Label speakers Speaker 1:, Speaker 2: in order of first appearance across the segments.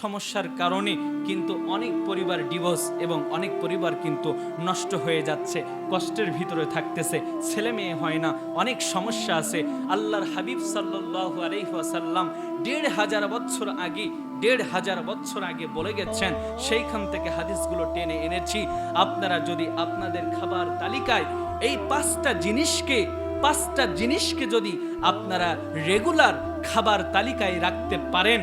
Speaker 1: সমস্যার কারণে কিন্তু অনেক পরিবার ডিভোর্স এবং অনেক পরিবার কিন্তু নষ্ট হয়ে যাচ্ছে, কষ্টের ভিতরে থাকতেছে, ছেলে মেয়ে হয় না, অনেক সমস্যা আছে। আল্লাহর হাবিব সাল্লাল্লাহু আলাইহি ওয়াসাল্লাম ১,৫০০ বছর আগে বলে গেছেন, সেইখান থেকে হাদিসগুলো টেনে এনেছি। আপনারা যদি আপনাদের খাবার তালিকায় এই পাঁচটা জিনিসকে যদি আপনারা রেগুলার খাবার তালিকায় রাখতে পারেন,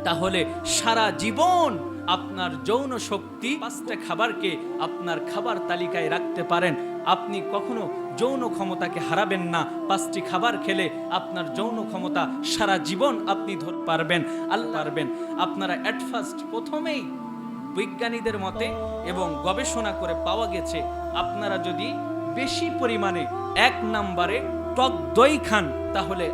Speaker 1: তাহলে সারা জীবন আপনার যৌন শক্তি, পাঁচটা খাবারকে আপনার খাবার তালিকায় রাখতে পারেন, আপনি কখনো যৌন ক্ষমতাকে হারাবেন না। পাঁচটি খাবার খেলে আপনার যৌন ক্ষমতা সারা জীবন আপনি ধরতে পারবেন। আপনারা অ্যাট ফার্স্ট প্রথমেই বৈজ্ঞানিকদের মতে এবং গবেষণা করে পাওয়া গেছে, আপনারা যদি বেশি পরিমাণে ১ নম্বরে টক দই খান, তাহলে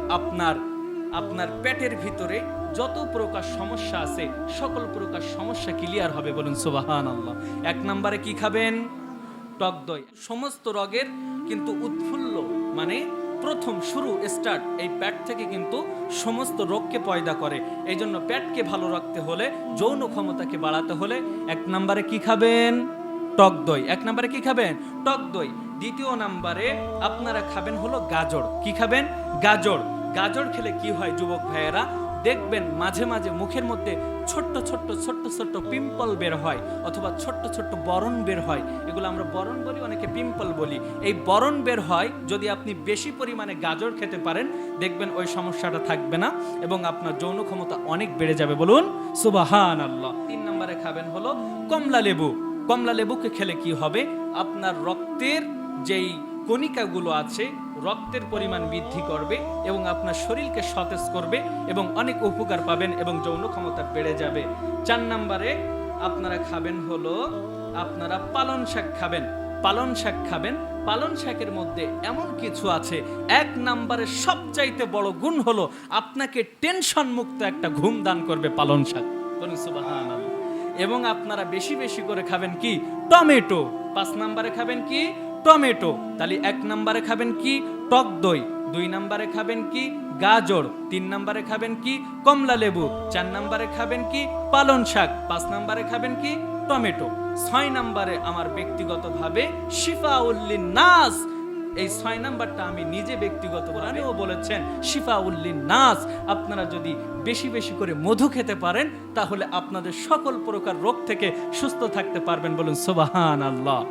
Speaker 1: আপনার পেটের ভিতরে যত প্রকার সমস্যা আছে সকল প্রকার সমস্যা ক্লিয়ার হবে। বলুন সুবহানাল্লাহ। ১ নম্বরে কি খাবেন? টক দই। সমস্ত রোগের কিন্তু উৎফুল্ল মানে প্রথম শুরু স্টার্ট এই পেট থেকে কিন্তু সমস্ত রোগকে পয়দা করে। এই জন্য পেটকে ভালো রাখতে হলে, যৌন ক্ষমতাকে বাড়াতে হলে ১ নম্বরে কি খাবেন? টক দই। ১ নম্বরে কি খাবেন? টক দই। দ্বিতীয় নম্বরে আপনারা খাবেন হলো গাজর। কি খাবেন? গাজর। গাজর খেলে কি হয় যুবক ভাইয়েরা, দেখবেন মাঝে মাঝে মুখের মধ্যে ছোট্ট ছোট্ট পিম্পল বের হয়, অথবা ছোট্ট বরণ বের হয়। এগুলো আমরা বরণ বলি, অনেকে পিম্পল বলি। এই বরণ বের হয়, যদি আপনি বেশি পরিমাণে গাজর খেতে পারেন, দেখবেন ওই সমস্যাটা থাকবে না এবং আপনার যৌন ক্ষমতা অনেক বেড়ে যাবে। বলুন সুবহানাল্লাহ। ৩ নম্বরে খাবেন হলো কমলা লেবু। কমলা লেবুকে খেলে কি হবে, আপনার রক্তের যেই কণিকাগুলো আছে রক্তের পরিমাণ বৃদ্ধি করবে এবং আপনার শরীরকে সতেজ করবে এবং অনেক উপকার পাবেন এবং যৌন ক্ষমতা বেড়ে যাবে। ৪ নম্বরে আপনারা খাবেন হলো আপনারা পালং শাক খাবেন। পালং শাক খাবেন। পালং শাকের মধ্যে এমন কিছু আছে, ১ নম্বরে সবচাইতে বড় গুণ হলো আপনাকে টেনশন মুক্ত একটা ঘুম দান করবে পালং শাক। বলুন সুবহানাল্লাহ। এবং আপনারা বেশি বেশি করে খাবেন কি? টমেটো। ৫ নম্বরে খাবেন কি? টমেটো। তাহলে ১ নম্বরে খাবেন কি? টক দই। ২ নম্বরে খাবেন কি? গাজর। ৩ নম্বরে খাবেন কি? কমলা লেবু। ৪ নম্বরে খাবেন কি? পালং শাক। ৫ নম্বরে খাবেন কি? টমেটো। ৬ নম্বরে আমার ব্যক্তিগতভাবে শিফাউল লিন্নাস। এই ৬ নাম্বারটা আমি নিজে ব্যক্তিগত কোরআনেও বলেছেন শিফাউল লিন্নাস। আপনারা যদি বেশি বেশি করে মধু খেতে পারেন, তাহলে আপনাদের সকল প্রকার রোগ থেকে সুস্থ থাকতে পারবেন। বলুন সুবহানাল্লাহ।